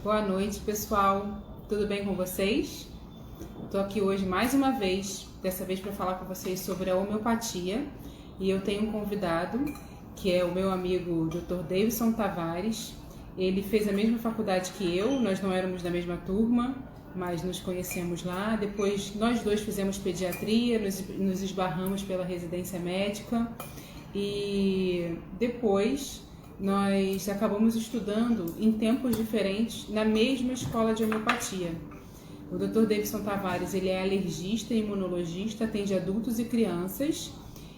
Boa noite, pessoal. Tudo bem com vocês? Estou aqui hoje mais uma vez, dessa vez para falar com vocês sobre a homeopatia. E eu tenho um convidado, que é o meu amigo Dr. Davidson Tavares. Ele fez a mesma faculdade que eu, nós não éramos da mesma turma, mas nos conhecemos lá. Depois nós dois fizemos pediatria, nos esbarramos pela residência médica e depois nós acabamos estudando em tempos diferentes na mesma escola de homeopatia. O Dr. Davidson Tavares, ele é alergista e imunologista, atende adultos e crianças,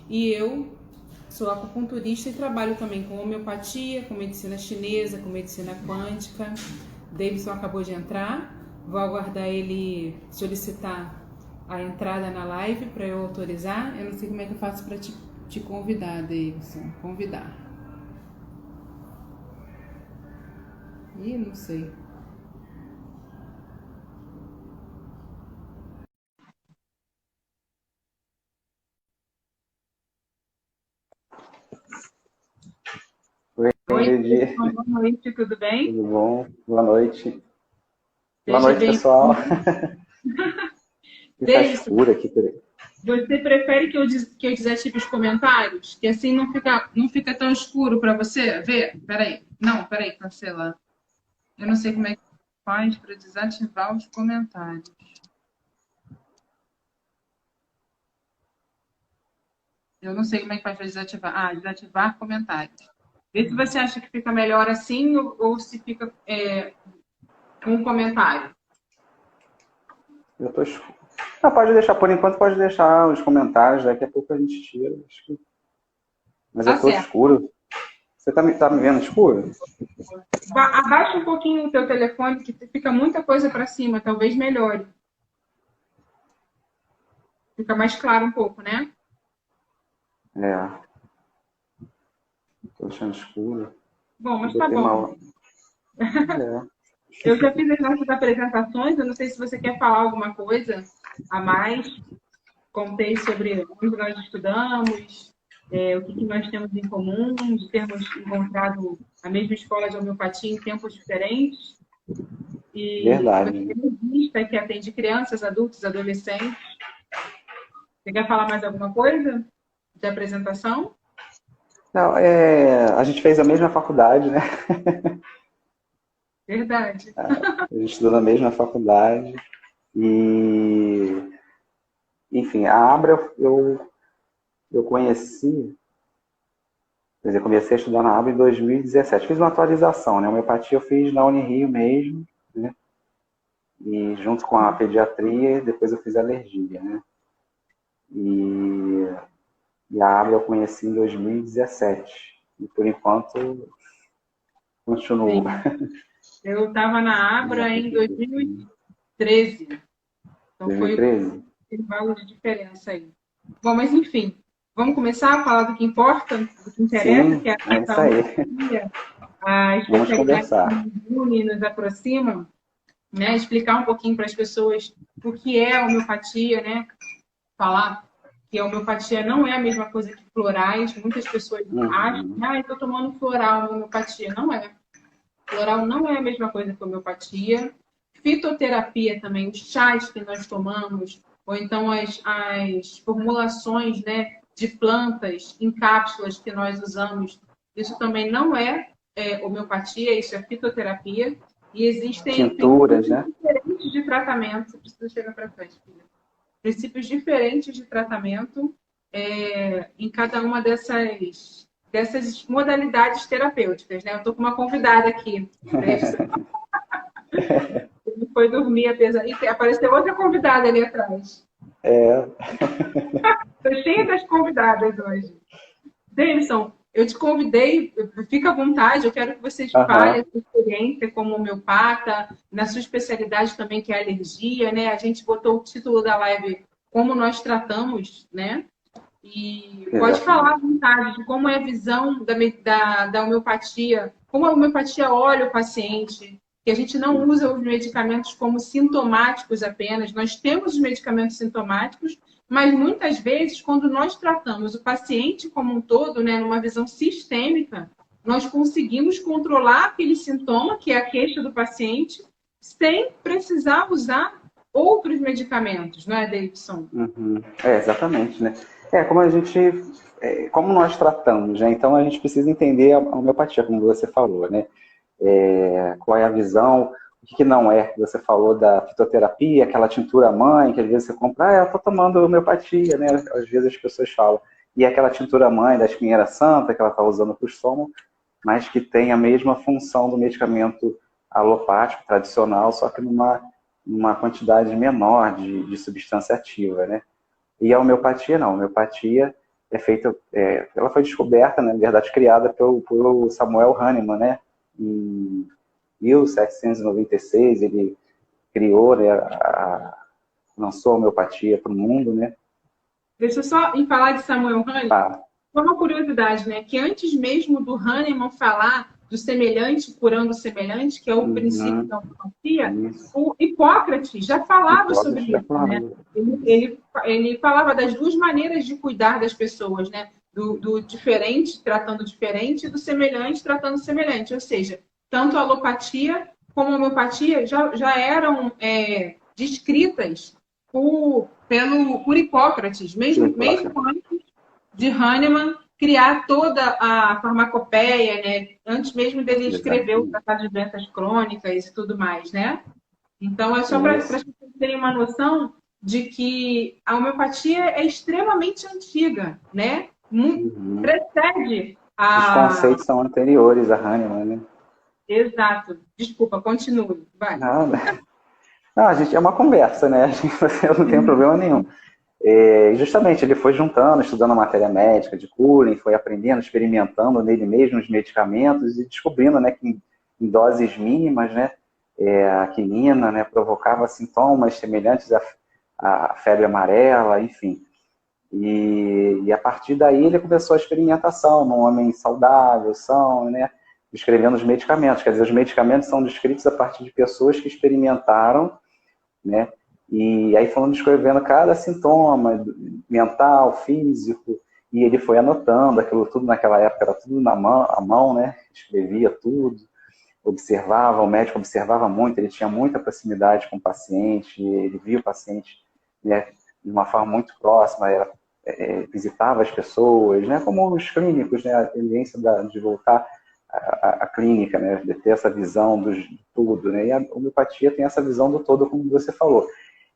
e eu sou acupunturista e trabalho também com homeopatia, com medicina chinesa, com medicina quântica. Davidson acabou de entrar, vou aguardar ele solicitar a entrada na live para eu autorizar. Eu não sei como é que eu faço para te convidar, Davidson. Convidar. Ih, não sei. Oi, Oi, Ingrid. Davidson, boa noite, tudo bem? Tudo bom? Boa noite. Boa Seja noite, bem-vindo. pessoal. Que tá Davidson, escuro aqui. você prefere que eu desative os comentários? Que assim não fica tão escuro para você ver? Peraí. Não, peraí, cancela. Eu não sei como é que faz para desativar os comentários. Eu não sei como é que faz para desativar. Ah, desativar comentários. Vê se você acha que fica melhor assim ou se fica com um comentário. Eu tô escuro. Não, pode deixar, por enquanto, pode deixar os comentários. Daqui a pouco a gente tira. Mas Tá eu tô certo. escuro. Você tá me vendo escuro? Abaixa um pouquinho o teu telefone, que fica muita coisa para cima. Talvez melhore. Fica mais claro um pouco, né? É, tô deixando escuro. Bom, mas tá Botei bom. uma. É. Eu já fiz as nossas apresentações, eu não sei se você quer falar alguma coisa a mais. Contei sobre onde nós estudamos, o que nós temos em comum, de termos encontrado a mesma escola de homeopatia em tempos diferentes. E que você Verdade. é revista que atende crianças, adultos, adolescentes. Você quer falar mais alguma coisa de apresentação? Não, a gente fez a mesma faculdade, né? Verdade. A gente estudou na mesma faculdade. E, enfim, a Abra eu conheci. Quer dizer, comecei a estudar na ABA em 2017. Fiz uma atualização, né? Homeopatia eu fiz na Unirio mesmo, né? E junto com a pediatria, depois eu fiz alergia, né? E, e a ABA eu conheci em 2017. E por enquanto continuo. Sim. Eu estava na Abra em 2013. Então foi o 2013? intervalo de diferença aí. Bom, mas enfim, vamos começar a falar do que importa, do que interessa, Sim, que é é a isso aí. homeopatia, a Vamos especialidade que conversar. nos une e nos aproxima, né? Explicar um pouquinho para as pessoas o que é a homeopatia, né? Falar que a homeopatia não é a mesma coisa que florais. Muitas pessoas acham, Uhum. ah, estou tomando floral, homeopatia. Não é. Floral não é a mesma coisa que homeopatia. Fitoterapia também, os chás que nós tomamos, ou então as formulações, né, de plantas em cápsulas que nós usamos, isso também não é homeopatia, isso é fitoterapia. E existem Tinturas, princípios né? diferentes de tratamento. Você precisa chegar para frente, filha. Princípios diferentes de tratamento em cada uma dessas modalidades terapêuticas, né? Eu estou com uma convidada aqui, Davidson. Ele foi dormir, apesar. E apareceu outra convidada ali atrás. É, Estou cheia das convidadas hoje. Davidson, eu te convidei, fica à vontade, eu quero que você fale a aham. sua experiência como homeopata, na sua especialidade também, que é alergia, né? A gente botou o título da live Como Nós Tratamos, né? E pode falar à Exatamente. vontade de como é a visão da homeopatia, como a homeopatia olha o paciente, que a gente não usa os medicamentos como sintomáticos apenas, nós temos os medicamentos sintomáticos, mas muitas vezes, quando nós tratamos o paciente como um todo, né, numa visão sistêmica, nós conseguimos controlar aquele sintoma, que é a queixa do paciente, sem precisar usar outros medicamentos, não é, Davidson? Uhum. Exatamente, né? Como a gente, como nós tratamos, né? Então a gente precisa entender a homeopatia, como você falou, né? Qual é a visão, o que não é. Você falou da fitoterapia, aquela tintura mãe, que às vezes você compra, eu estou tomando homeopatia, né? Às vezes as pessoas falam. E aquela tintura mãe da espinheira santa, que ela está usando para o estômago, mas que tem a mesma função do medicamento alopático tradicional, só que numa quantidade menor de substância ativa, né? E a homeopatia não, a homeopatia é feita, ela foi descoberta, né, na verdade, criada pelo Samuel Hahnemann, né? Em 1796, ele criou, né, lançou a homeopatia para o mundo, né? Deixa eu só, em falar de Samuel Hahnemann, Ah, uma curiosidade, né? Que antes mesmo do Hahnemann falar do semelhante curando o semelhante, que é o princípio da homeopatia, isso. o Hipócrates já falava sobre Hipócrates já isso, né? falava. Ele falava das duas maneiras de cuidar das pessoas, né? Do diferente tratando diferente e do semelhante tratando semelhante. Ou seja, tanto a alopatia como a homeopatia já eram descritas por Hipócrates, mesmo antes de Hahnemann criar toda a farmacopeia, né? Antes mesmo dele escrever o Tratado de Doenças Crônicas e tudo mais, né? Então, é só para as pessoas terem uma noção de que a homeopatia é extremamente antiga, né? Precede Os a... conceitos são anteriores a Hahnemann, né? Exato. Desculpa, continue. Vai. Nada. Não, a gente é uma conversa, né? Eu não tenho problema nenhum. Justamente, ele foi juntando, estudando a matéria médica de Cullen, foi aprendendo, experimentando nele mesmo os medicamentos e descobrindo, né, que em doses mínimas, né, a quinina, né, provocava sintomas semelhantes à febre amarela, enfim. E a partir daí ele começou a experimentação num homem saudável, são, né, descrevendo os medicamentos. Quer dizer, os medicamentos são descritos a partir de pessoas que experimentaram, né? E aí foram descrevendo cada sintoma mental, físico, e ele foi anotando aquilo tudo. Naquela época era tudo à mão, né? Escrevia tudo, observava, o médico observava muito, ele tinha muita proximidade com o paciente, ele via o paciente, né, de uma forma muito próxima, visitava as pessoas, né, como os clínicos, né, a tendência de voltar à clínica, né, de ter essa visão de tudo, né, e a homeopatia tem essa visão do todo, como você falou.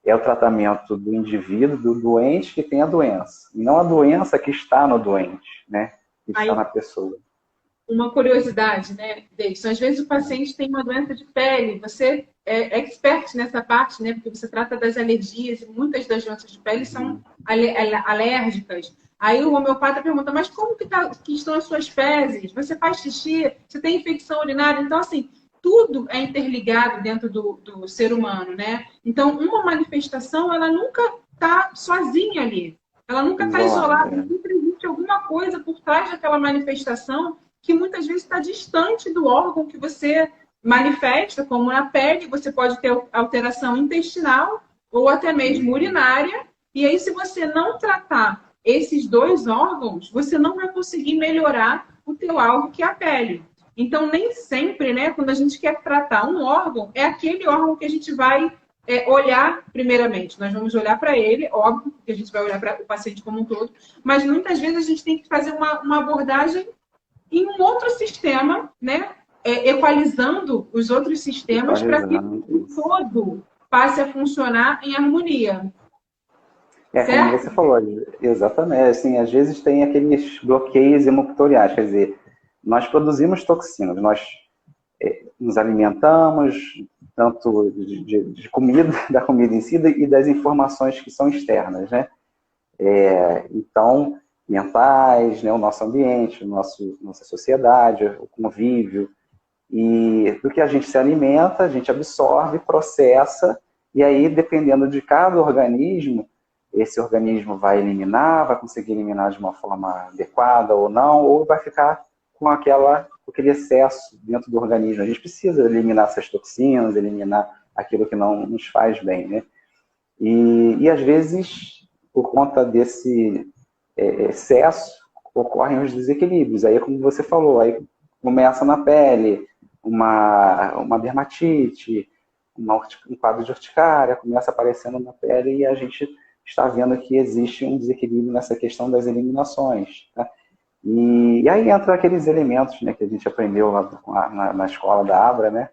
É o tratamento do indivíduo, do doente que tem a doença, e não a doença que está no doente, né, que está na pessoa. Uma curiosidade, né, Davidson? Às vezes o paciente tem uma doença de pele, você é expert nessa parte, né, porque você trata das alergias e muitas das doenças de pele são alérgicas. Aí o homeopata pergunta, mas como que estão as suas fezes? Você faz xixi? Você tem infecção urinária? Então, assim, tudo é interligado dentro do ser humano, né? Então, uma manifestação, ela nunca está sozinha ali. Ela nunca está isolada. Sempre existe alguma coisa por trás daquela manifestação que muitas vezes está distante do órgão que você manifesta, como na pele, você pode ter alteração intestinal ou até mesmo urinária. E aí, se você não tratar esses dois órgãos, você não vai conseguir melhorar o teu alvo, que é a pele. Então, nem sempre, né, quando a gente quer tratar um órgão, é aquele órgão que a gente vai olhar primeiramente. Nós vamos olhar para ele, óbvio, que a gente vai olhar para o paciente como um todo, mas muitas vezes a gente tem que fazer uma abordagem em um outro sistema, né, equalizando os outros sistemas para que o todo passe a funcionar em harmonia. Como você falou, exatamente. Assim, às vezes tem aqueles bloqueios hemocultoriais, quer dizer, nós produzimos toxinas, nós nos alimentamos tanto de comida, da comida em si e das informações que são externas, né? Então, mentais, né, o nosso ambiente, nossa sociedade, o convívio, e do que a gente se alimenta, a gente absorve, processa, e aí, dependendo de cada organismo, esse organismo vai eliminar, vai conseguir eliminar de uma forma adequada ou não, ou vai ficar com aquele excesso dentro do organismo. A gente precisa eliminar essas toxinas, eliminar aquilo que não nos faz bem, né? E às vezes, por conta desse excesso, ocorrem os desequilíbrios. Aí, como você falou, aí começa na pele, uma dermatite, um quadro de urticária, começa aparecendo na pele e a gente está vendo que existe um desequilíbrio nessa questão das eliminações. Tá? E aí entra aqueles elementos, né, que a gente aprendeu lá na escola da Abra, né,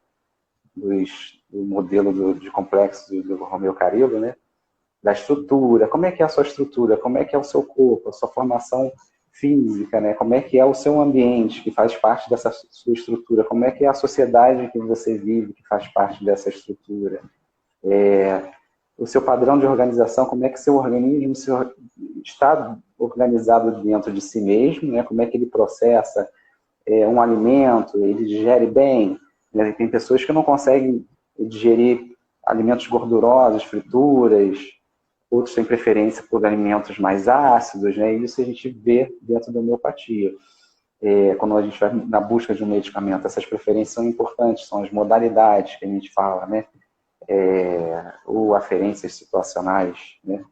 do modelo de complexo do Romeu Carillo, né, da estrutura, como é que é a sua estrutura, como é que é o seu corpo, a sua formação física, né, como é que é o seu ambiente, que faz parte dessa sua estrutura, como é que é a sociedade que você vive, que faz parte dessa estrutura. O seu padrão de organização, como é que seu organismo está organizado dentro de si mesmo, né? Como é que ele processa um alimento, ele digere bem. Né? Tem pessoas que não conseguem digerir alimentos gordurosos, frituras, outros têm preferência por alimentos mais ácidos, né? E isso a gente vê dentro da homeopatia. Quando a gente vai na busca de um medicamento, essas preferências são importantes, são as modalidades que a gente fala, né? Ou aferências situacionais, né?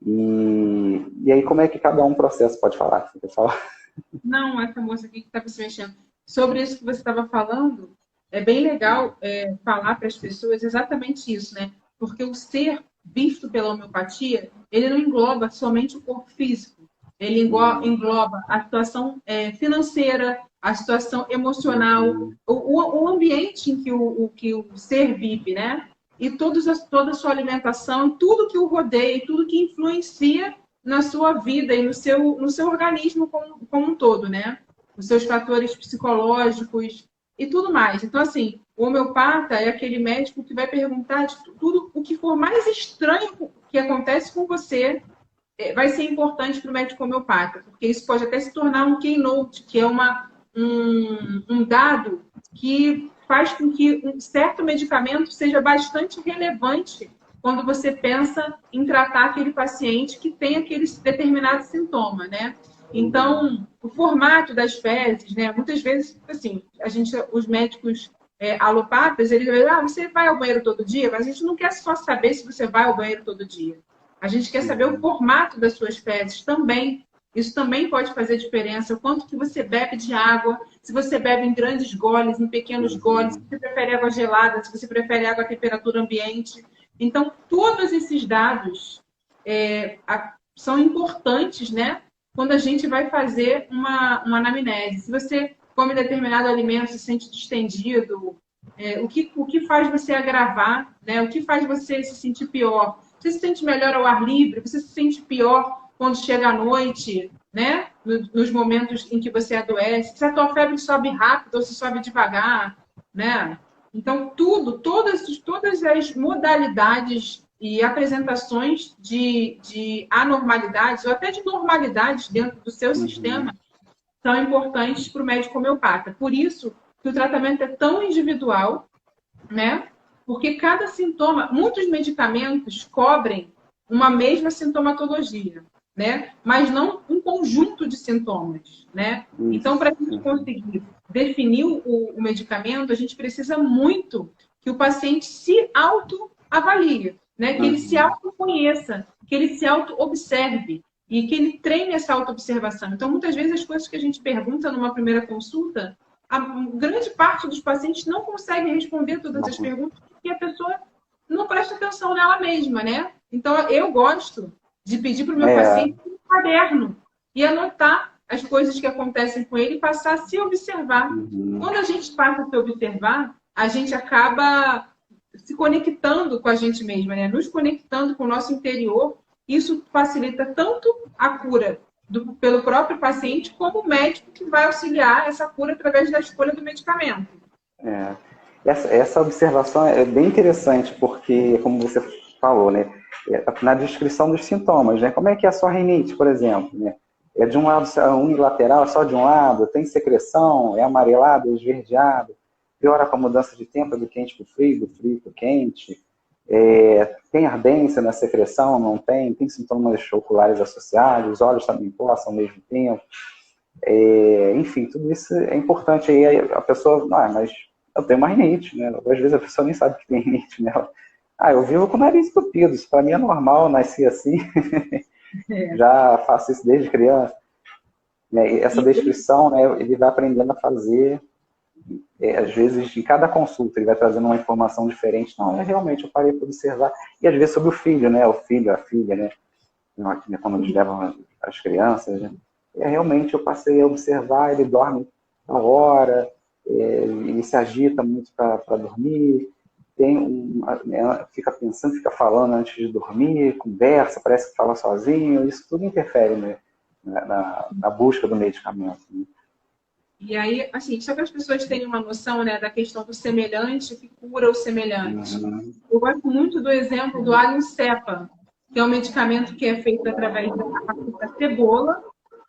E aí, como é que cada um processa? Pode falar? Você quer falar? Não, essa moça aqui que estava se mexendo. Sobre isso que você estava falando, é bem legal falar para as pessoas exatamente isso, né? Porque o ser visto pela homeopatia, ele não engloba somente o corpo físico. Ele engloba a situação financeira, a situação emocional, o ambiente em que o ser vive, né? E toda a sua alimentação, tudo que o rodeia, tudo que influencia na sua vida e no seu organismo como um todo, né? Os seus fatores psicológicos e tudo mais. Então, assim, o homeopata é aquele médico que vai perguntar de tudo o que for mais estranho que acontece com você, vai ser importante para o médico homeopata, porque isso pode até se tornar um keynote, que é um dado que faz com que um certo medicamento seja bastante relevante quando você pensa em tratar aquele paciente que tem aquele determinado sintoma, né? Então, o formato das fezes, né? Muitas vezes, assim, os médicos alopatas, eles dizem, você vai ao banheiro todo dia? Mas a gente não quer só saber se você vai ao banheiro todo dia. A gente quer saber o formato das suas fezes também. Isso também pode fazer diferença. O quanto que você bebe de água, se você bebe em grandes goles, em pequenos goles, se você prefere água gelada, se você prefere água à temperatura ambiente. Então, todos esses dados são importantes, né? Quando a gente vai fazer uma anamnese. Se você come determinado alimento, se sente distendido, o que faz você agravar, né? O que faz você se sentir pior? Você se sente melhor ao ar livre? Você se sente pior quando chega à noite, né? Nos momentos em que você adoece? Se a tua febre sobe rápido ou se sobe devagar, né? Então, todas as modalidades e apresentações de anormalidades ou até de normalidades dentro do seu sistema são importantes para o médico homeopata. Por isso que o tratamento é tão individual, né? Porque cada sintoma, muitos medicamentos cobrem uma mesma sintomatologia, né? Mas não um conjunto de sintomas, né? Então, para a gente conseguir definir o medicamento, a gente precisa muito que o paciente se autoavalie, né? Que ele se autoconheça, que ele se auto-observe e que ele treine essa autoobservação. Então, muitas vezes, as coisas que a gente pergunta numa primeira consulta, a grande parte dos pacientes não consegue responder todas as perguntas porque a pessoa não presta atenção nela mesma, né? Então, eu gosto de pedir para o meu paciente um caderno e anotar as coisas que acontecem com ele e passar a se observar. Quando a gente passa a se observar, a gente acaba se conectando com a gente mesma, né? Nos conectando com o nosso interior. Isso facilita tanto a cura pelo próprio paciente, como o médico que vai auxiliar essa cura através da escolha do medicamento. Essa observação é bem interessante, porque, como você falou, né, na descrição dos sintomas, né, como é que é a sua rinite, por exemplo, né? É de um lado unilateral, é só de um lado, tem secreção, é amarelado, é esverdeado, piora com a mudança de tempo, é do quente para o frio, do frio para o quente, tem ardência na secreção, não tem? Tem sintomas oculares associados, os olhos também coçam ao mesmo tempo. Enfim, tudo isso é importante. Aí a pessoa, mas eu tenho uma rinite, né? Às vezes a pessoa nem sabe que tem rinite nela. Eu vivo com o nariz entupido, isso para mim é normal, nasci assim. Já faço isso desde criança. Essa descrição, né, ele vai aprendendo a fazer às vezes, em cada consulta, ele vai trazendo uma informação diferente. Não, realmente, eu parei para observar. E às vezes sobre o filho, né? O filho, a filha, né? Quando eles levam as crianças, né? Realmente eu passei a observar, ele dorme na hora, ele se agita muito para dormir, fica pensando, fica falando antes de dormir, conversa, parece que fala sozinho, isso tudo interfere, né, na busca do medicamento. Né? E aí, assim, só que as pessoas tenham uma noção, né, da questão do semelhante que cura o semelhante. Uhum. Eu gosto muito do exemplo do alho cepa, que é um medicamento que é feito através da cebola,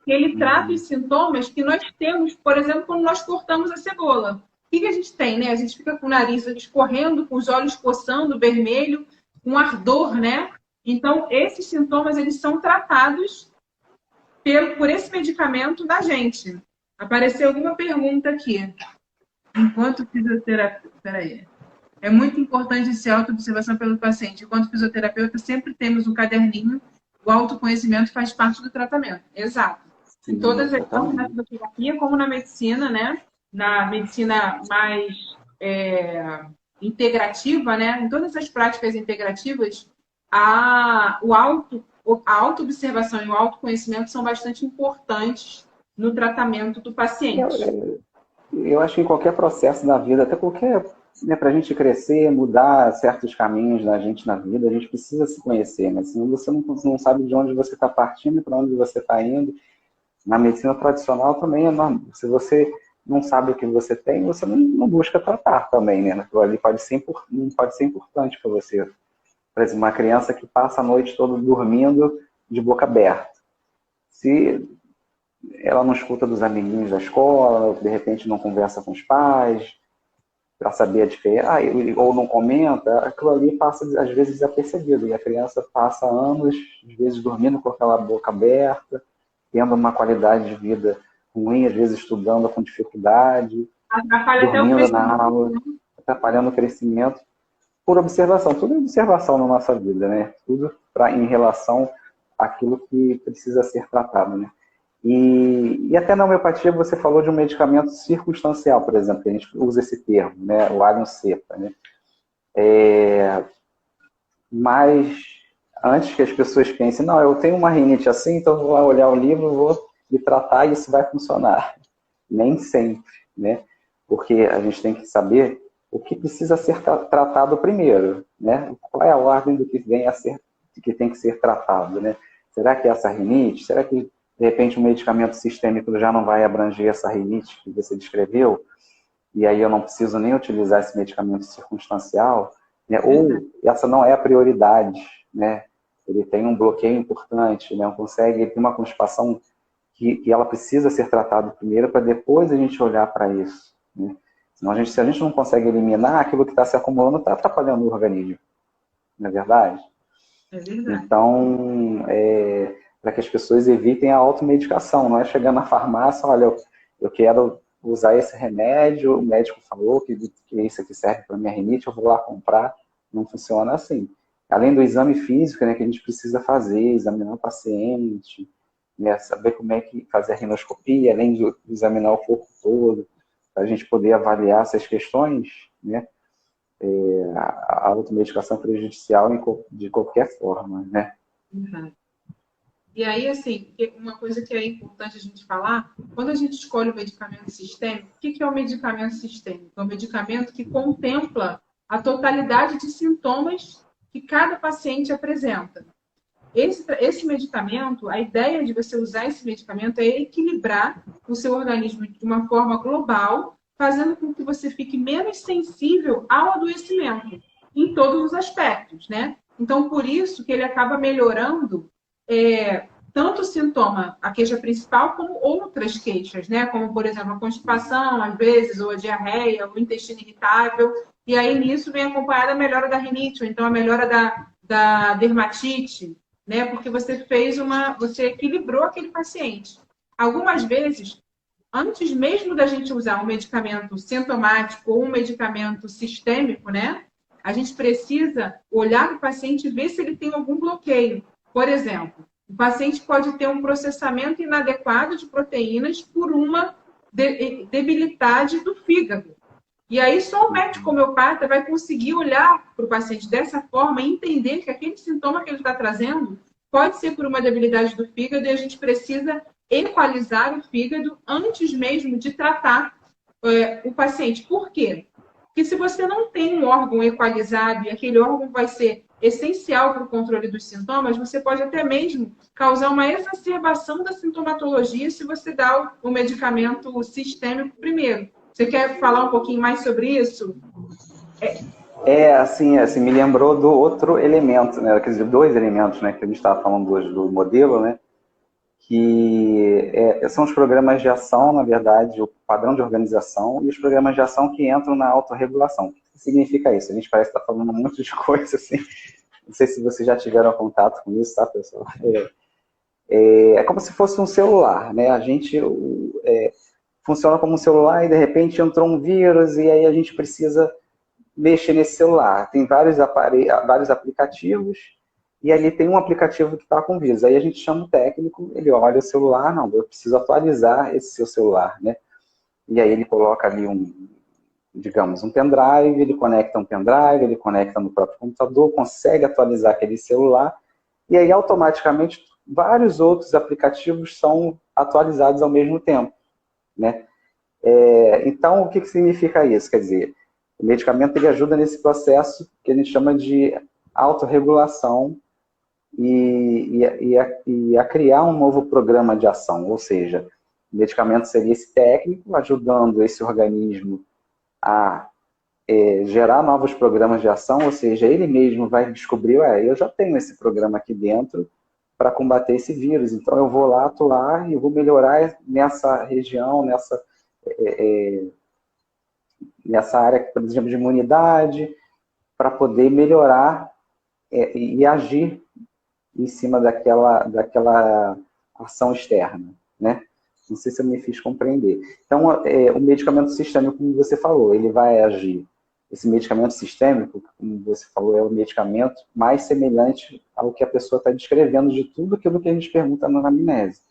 que ele trata os sintomas que nós temos, por exemplo, quando nós cortamos a cebola. O que a gente tem, né? A gente fica com o nariz escorrendo, com os olhos coçando, vermelho, com ardor, né? Então, esses sintomas, eles são tratados por esse medicamento da gente. Apareceu alguma pergunta aqui. Enquanto fisioterapeuta... Peraí. É muito importante essa autoobservação pelo paciente. Enquanto fisioterapeuta, sempre temos um caderninho. O autoconhecimento faz parte do tratamento. Exato. Sim, em todas as, tanto na fisioterapia como na medicina, né? Na medicina mais integrativa, né? Em todas as práticas integrativas, a autoobservação e o autoconhecimento são bastante importantes no tratamento do paciente. Eu acho que em qualquer processo da vida, até qualquer, né, para a gente crescer, mudar certos caminhos da gente na vida, a gente precisa se conhecer, né? Senão você não sabe de onde você está partindo e para onde você está indo. Na medicina tradicional também é normal. Se você não sabe o que você tem, você não busca tratar também, né? Aquilo ali pode ser importante para você. Por exemplo, uma criança que passa a noite toda dormindo de boca aberta. Se ela não escuta dos amiguinhos da escola, de repente não conversa com os pais, para saber a diferença, ou não comenta, aquilo ali passa, às vezes, desapercebido. E a criança passa anos, às vezes, dormindo com aquela boca aberta, tendo uma qualidade de vida ruim, às vezes estudando com dificuldade, dormindo na aula, atrapalhando o crescimento, por observação. Tudo é observação na nossa vida, né? Tudo em relação àquilo que precisa ser tratado, né? E até na homeopatia você falou de um medicamento circunstancial, por exemplo, que a gente usa esse termo, né? O alho cepa, né? Mas antes que as pessoas pensem, não, eu tenho uma rinite assim, então eu vou lá olhar o livro, vou me tratar e isso vai funcionar. Nem sempre, né? Porque a gente tem que saber o que precisa ser tratado primeiro, né? Qual é a ordem do que que tem que ser tratado, né? Será que é essa rinite? Será que, de repente, um medicamento sistêmico já não vai abranger essa rinite que você descreveu? E aí eu não preciso nem utilizar esse medicamento circunstancial, né? Ou essa não é a prioridade, né? Ele tem um bloqueio importante, né? Ele tem uma constipação que ela precisa ser tratada primeiro para depois a gente olhar para isso, né? Senão se a gente não consegue eliminar, aquilo que está se acumulando está atrapalhando o organismo, não é verdade? É verdade. Então, para que as pessoas evitem a automedicação, não é chegar na farmácia, olha, eu quero usar esse remédio, o médico falou que isso aqui serve para minha rinite, eu vou lá comprar. Não funciona assim. Além do exame físico, né, que a gente precisa fazer, examinar o paciente, né, saber como é que fazer a rinoscopia, além de examinar o corpo todo, para a gente poder avaliar essas questões, né, a automedicação prejudicial de qualquer forma, né? Uhum. E aí, assim, uma coisa que é importante a gente falar, quando a gente escolhe o medicamento sistêmico, o que é o medicamento sistêmico? É um medicamento que contempla a totalidade de sintomas que cada paciente apresenta. Esse medicamento, a ideia de você usar esse medicamento é equilibrar o seu organismo de uma forma global, fazendo com que você fique menos sensível ao adoecimento, em todos os aspectos, né? Então, por isso que ele acaba melhorando tanto o sintoma, a queixa principal, como outras queixas, né? Como, por exemplo, a constipação, às vezes, ou a diarreia, o intestino irritável. E aí, nisso, vem acompanhada a melhora da rinite, ou então a melhora da dermatite, né? Porque você equilibrou aquele paciente. Algumas vezes, antes mesmo da gente usar um medicamento sintomático ou um medicamento sistêmico, né? A gente precisa olhar para o paciente e ver se ele tem algum bloqueio. Por exemplo, o paciente pode ter um processamento inadequado de proteínas por uma debilidade do fígado. E aí só o médico homeopata vai conseguir olhar para o paciente dessa forma e entender que aquele sintoma que ele está trazendo pode ser por uma debilidade do fígado e a gente precisa equalizar o fígado antes mesmo de tratar o paciente. Por quê? Porque se você não tem um órgão equalizado e aquele órgão vai ser essencial para o controle dos sintomas, você pode até mesmo causar uma exacerbação da sintomatologia se você dá o medicamento sistêmico primeiro. Você quer falar um pouquinho mais sobre isso? Assim, me lembrou do outro elemento, né? Quer dizer, dois elementos, né? Que a gente estava falando hoje do modelo, né? Que são os programas de ação, na verdade, o padrão de organização e os programas de ação que entram na autorregulação. O que significa isso? A gente parece estar falando um monte de coisa, assim. Não sei se vocês já tiveram contato com isso, tá, pessoal? É como se fosse um celular, né? A gente funciona como um celular e, de repente, entrou um vírus e aí a gente precisa mexer nesse celular. Tem vários aplicativos e ali tem um aplicativo que está com vírus. Aí a gente chama o técnico, ele olha o celular, não, eu preciso atualizar esse seu celular, né? E aí ele coloca ali digamos, um pendrive, ele conecta um pendrive, ele conecta no próprio computador, consegue atualizar aquele celular e aí automaticamente vários outros aplicativos são atualizados ao mesmo tempo, né? Então, o que significa isso? Quer dizer, o medicamento ele ajuda nesse processo que a gente chama de autorregulação e a criar um novo programa de ação. Ou seja, o medicamento seria esse técnico ajudando esse organismo a gerar novos programas de ação, ou seja, ele mesmo vai descobrir, eu já tenho esse programa aqui dentro para combater esse vírus, então eu vou lá atuar e vou melhorar nessa região, nessa área, por exemplo, de imunidade, para poder melhorar e agir em cima daquela ação externa, né? Não sei se eu me fiz compreender. Então, o medicamento sistêmico, como você falou, ele vai agir. Esse medicamento sistêmico, como você falou, é o medicamento mais semelhante ao que a pessoa está descrevendo de tudo aquilo que a gente pergunta na anamnese.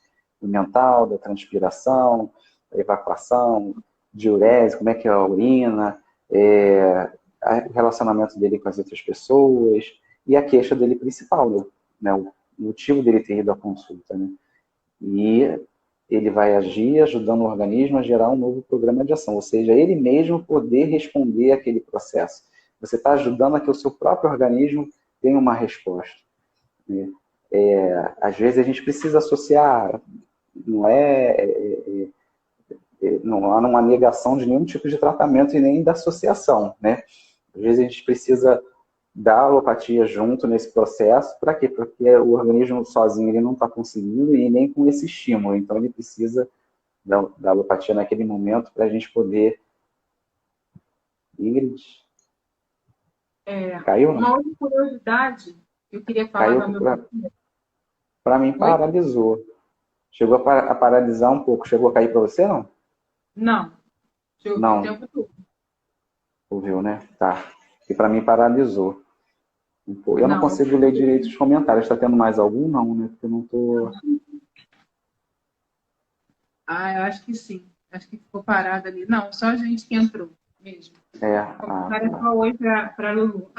Do mental, da transpiração, da evacuação, diurese, como é que é a urina, o relacionamento dele com as outras pessoas e a queixa dele principal, né? O motivo dele ter ido à consulta, né? E ele vai agir ajudando o organismo a gerar um novo programa de ação, ou seja, ele mesmo poder responder àquele processo. Você está ajudando a que o seu próprio organismo tenha uma resposta, né? Às vezes a gente precisa associar, não há uma negação de nenhum tipo de tratamento e nem da associação, né? Às vezes a gente precisa da alopatia junto nesse processo, para quê? Porque o organismo sozinho ele não está conseguindo e nem com esse estímulo, então ele precisa da alopatia naquele momento para a gente poder... Ingrid? Caiu? Uma outra curiosidade que eu queria falar Caiu do meu... Para mim, paralisou. Chegou a paralisar um pouco. Chegou a cair para você, não? Não. Chegou não. O tempo todo. Ouviu, né? Tá. E para mim paralisou. Eu não consigo ler direito os comentários. Está tendo mais algum? Não, né? Porque eu não estou... Eu acho que sim. Acho que ficou parado ali. Não, só a gente que entrou mesmo. Só oi para Lulu,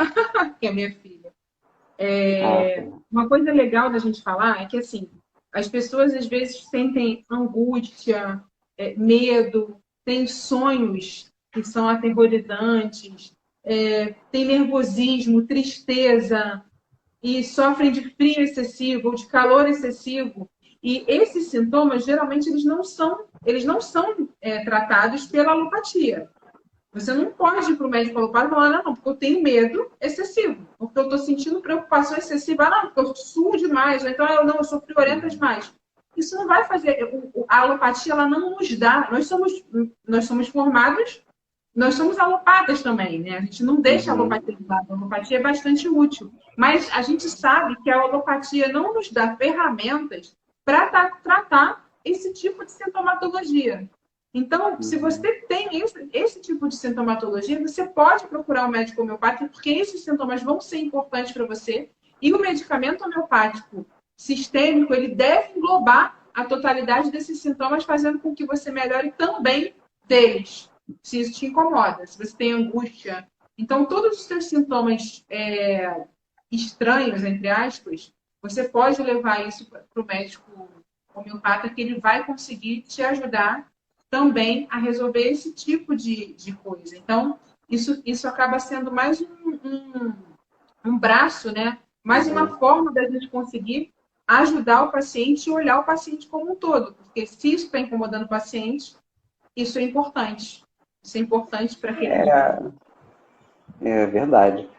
que é minha filha. Uma coisa legal da gente falar é que, assim, as pessoas às vezes sentem angústia, medo, têm sonhos que são aterrorizantes, tem nervosismo, tristeza, e sofrem de frio excessivo ou de calor excessivo. E esses sintomas, geralmente, eles não são tratados pela alopatia. Você não pode ir para o médico alopata e falar, não, porque eu tenho medo excessivo, porque eu estou sentindo preocupação excessiva, não, porque eu suo demais, ou então eu sou friorenta demais. Isso não vai fazer... A alopatia, ela não nos dá... Nós somos formados... Nós somos alopatas também, né? A gente não deixa a alopatia de lado. A alopatia é bastante útil. Mas a gente sabe que a alopatia não nos dá ferramentas para tratar esse tipo de sintomatologia. Então, se você tem esse tipo de sintomatologia, você pode procurar um médico homeopático, porque esses sintomas vão ser importantes para você. E o medicamento homeopático sistêmico, ele deve englobar a totalidade desses sintomas, fazendo com que você melhore também deles. se isso te incomoda, se você tem angústia. Então, todos os seus sintomas estranhos, entre aspas, você pode levar isso para o médico homeopata, que ele vai conseguir te ajudar também a resolver esse tipo de coisa. Então, isso acaba sendo mais um braço, né? Mais uma forma da gente conseguir ajudar o paciente e olhar o paciente como um todo. Porque se isso está incomodando o paciente, isso é importante. Isso é importante para que ele... É verdade.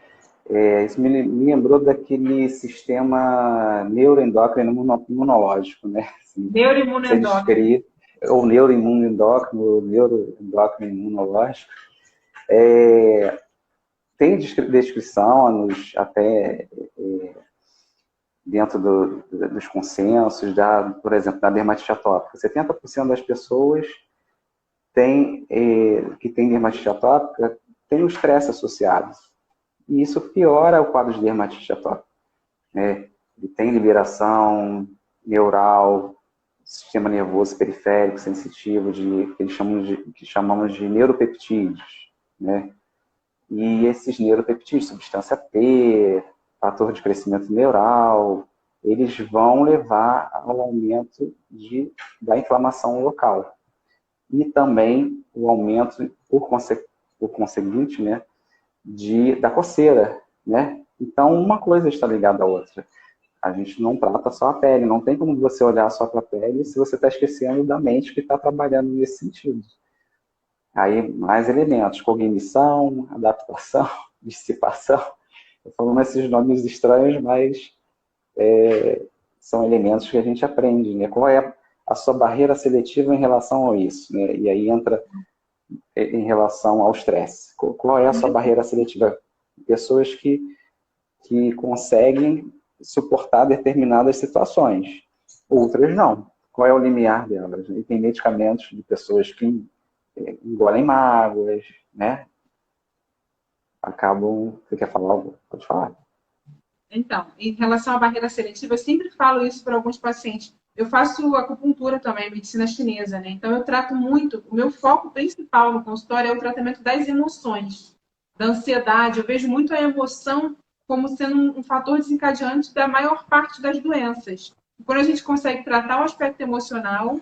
Isso me lembrou daquele sistema neuroendócrino imunológico, né? Assim, você Neuroimunoendócrino. descreve, ou neuroimunoendócrino, neuroendócrino imunológico. Tem descrição, até dentro dos consensos, por exemplo, da dermatite atópica. 70% das pessoas que têm dermatite atópica tem o estresse associado. E isso piora o quadro de dermatite atópica. Né? Ele tem liberação neural, sistema nervoso periférico sensitivo, que chamamos de neuropeptídeos. Né? E esses neuropeptídeos, substância P, fator de crescimento neural, eles vão levar ao aumento da inflamação local. E também o aumento, por conseguinte, né, da coceira, né? Então, uma coisa está ligada à outra. A gente não trata só a pele, não tem como você olhar só para a pele se você está esquecendo da mente que está trabalhando nesse sentido. Aí, mais elementos, cognição, adaptação, dissipação. Eu falo esses nomes estranhos, mas são elementos que a gente aprende, né? Qual é a sua barreira seletiva em relação a isso, né? E aí entra em relação ao estresse. Qual é a sua barreira seletiva? Pessoas que conseguem suportar determinadas situações, outras não. Qual é o limiar delas? E tem medicamentos de pessoas que engolem mágoas, né? Acabam... Você quer falar algo? Pode falar. Então, em relação à barreira seletiva, eu sempre falo isso para alguns pacientes. Eu faço acupuntura também, medicina chinesa, né? Então, eu trato muito, o meu foco principal no consultório é o tratamento das emoções, da ansiedade. Eu vejo muito a emoção como sendo um fator desencadeante da maior parte das doenças. E quando a gente consegue tratar o aspecto emocional,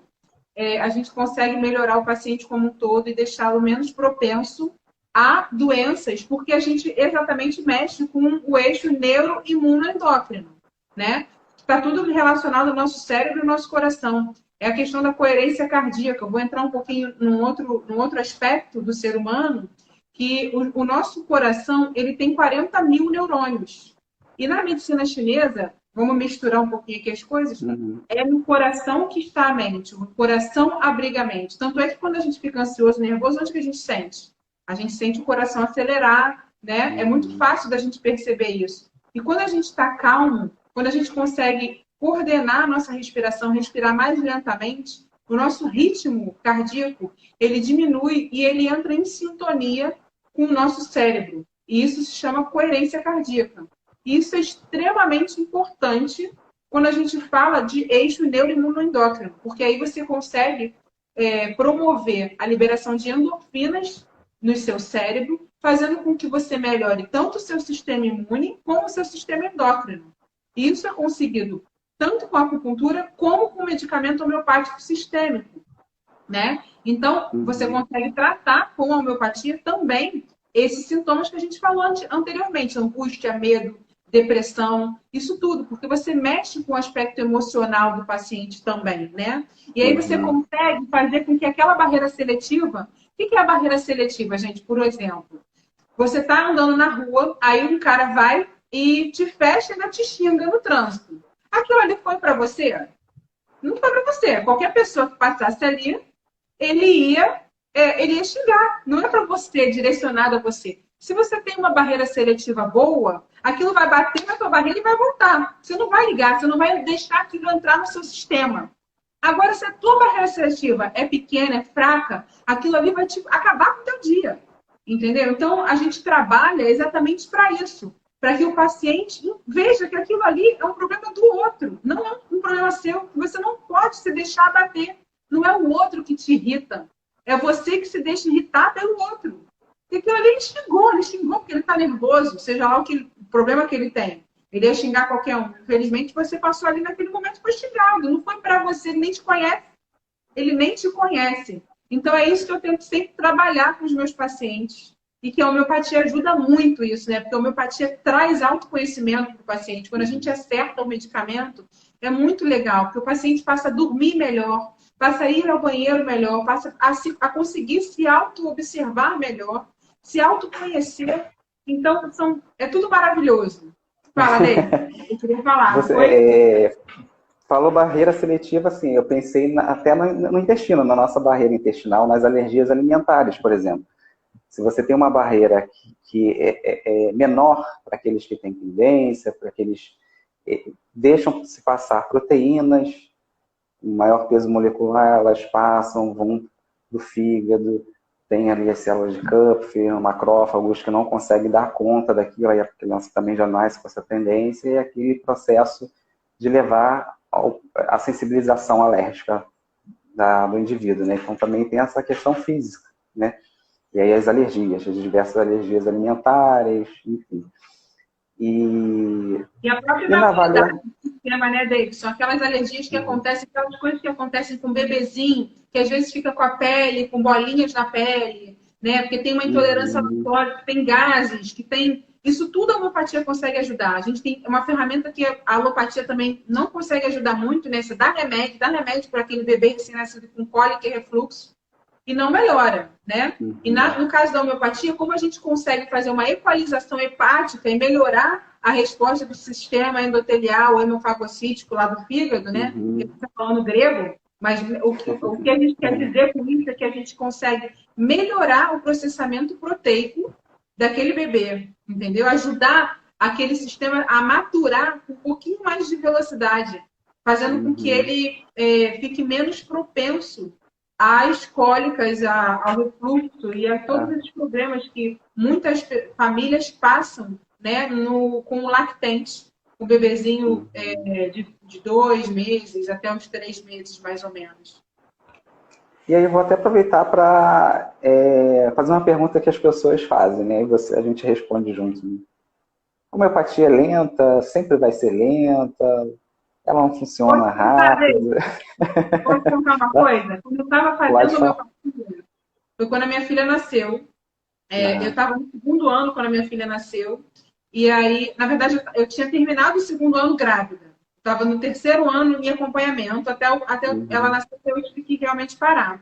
a gente consegue melhorar o paciente como um todo e deixá-lo menos propenso a doenças, porque a gente exatamente mexe com o eixo neuroimunoendócrino, né? Está tudo relacionado ao nosso cérebro e ao nosso coração. É a questão da coerência cardíaca. Eu vou entrar um pouquinho num outro aspecto do ser humano, que o nosso coração ele tem 40 mil neurônios. E na medicina chinesa, vamos misturar um pouquinho aqui as coisas, é no coração que está a mente, o coração abriga a mente. Tanto é que quando a gente fica ansioso, nervoso, onde que a gente sente? A gente sente o coração acelerar, né? É muito fácil da gente perceber isso. E quando a gente está calmo, quando a gente consegue coordenar a nossa respiração, respirar mais lentamente, o nosso ritmo cardíaco, ele diminui e ele entra em sintonia com o nosso cérebro. E isso se chama coerência cardíaca. E isso é extremamente importante quando a gente fala de eixo neuroimunoendócrino, porque aí você consegue promover a liberação de endorfinas no seu cérebro, fazendo com que você melhore tanto o seu sistema imune como o seu sistema endócrino. E isso é conseguido tanto com a acupuntura como com o medicamento homeopático sistêmico, né? Então, você consegue tratar com a homeopatia também esses sintomas que a gente falou anteriormente, angústia, medo, depressão, isso tudo, porque você mexe com o aspecto emocional do paciente também, né? E aí você consegue fazer com que aquela barreira seletiva... O que é a barreira seletiva, gente? Por exemplo, você está andando na rua, aí um cara vai e te fecha e ainda te xinga no trânsito. Aquilo ali foi para você? Não foi para você. Qualquer pessoa que passasse ali, ele ia xingar. Não é para você, direcionado a você. Se você tem uma barreira seletiva boa, aquilo vai bater na tua barreira e vai voltar. Você não vai ligar, você não vai deixar aquilo entrar no seu sistema. Agora, se a tua barreira seletiva é pequena, é fraca, aquilo ali vai acabar com o teu dia. Entendeu? Então, a gente trabalha exatamente para isso. Para que o paciente veja que aquilo ali é um problema do outro. Não é um problema seu. Você não pode se deixar bater. Não é o outro que te irrita. É você que se deixa irritar pelo outro. E aquilo ali ele xingou porque ele está nervoso, seja lá o problema que ele tem. Ele ia xingar qualquer um. Infelizmente, você passou ali naquele momento, foi xingado. Não foi para você, ele nem te conhece. Ele nem te conhece. Então, é isso que eu tento sempre trabalhar com os meus pacientes. E que a homeopatia ajuda muito isso, né? Porque a homeopatia traz autoconhecimento para o paciente. Quando a gente acerta o medicamento, é muito legal, porque o paciente passa a dormir melhor, passa a ir ao banheiro melhor, passa a conseguir se auto-observar melhor, se autoconhecer. Então, é tudo maravilhoso. Fala, Ney. Eu queria falar. Você falou barreira seletiva, assim, eu pensei até no intestino, na nossa barreira intestinal, nas alergias alimentares, por exemplo. Se você tem uma barreira que é menor para aqueles que têm tendência, para aqueles que deixam se passar proteínas, em maior peso molecular, elas passam, vão do fígado, tem ali as células de Kupffer, macrófagos que não conseguem dar conta daquilo, aí a criança também já nasce com essa tendência, e aquele processo de levar a sensibilização alérgica do indivíduo, né? Então também tem essa questão física, né? E aí as alergias, as diversas alergias alimentares, enfim. E a própria maturidade do sistema, né, Davidson? Aquelas alergias que acontecem, aquelas coisas que acontecem com o bebezinho, que às vezes fica com a pele, com bolinhas na pele, né? Porque tem uma intolerância lactose, tem gases, que tem... Isso tudo a homeopatia consegue ajudar. A gente tem uma ferramenta que a alopatia também não consegue ajudar muito, né? Você dá remédio para aquele bebê recém-nascido com cólica e refluxo, e não melhora, né? E no caso da homeopatia, como a gente consegue fazer uma equalização hepática e melhorar a resposta do sistema endotelial hemofagocítico lá do fígado, né? Eu estou falando grego, mas o que a gente quer dizer com isso é que a gente consegue melhorar o processamento proteico daquele bebê, entendeu? Ajudar aquele sistema a maturar com um pouquinho mais de velocidade, fazendo com que ele fique menos propenso às cólicas, ao refluxo e a todos esses problemas que muitas famílias passam, né, com o lactente, o bebezinho de 2 meses até uns 3 meses, mais ou menos. E aí eu vou até aproveitar para fazer uma pergunta que as pessoas fazem, né? E a gente responde junto. Né? A homeopatia é lenta, sempre vai ser lenta, ela não funciona rápido. Posso contar uma coisa? Quando eu estava fazendo homeopatia, foi quando a minha filha nasceu. Eu estava no 2º ano quando a minha filha nasceu. E aí, na verdade, eu tinha terminado o 2º ano grávida. Estava no 3º ano em acompanhamento, até ela nascer, eu tive que realmente parar.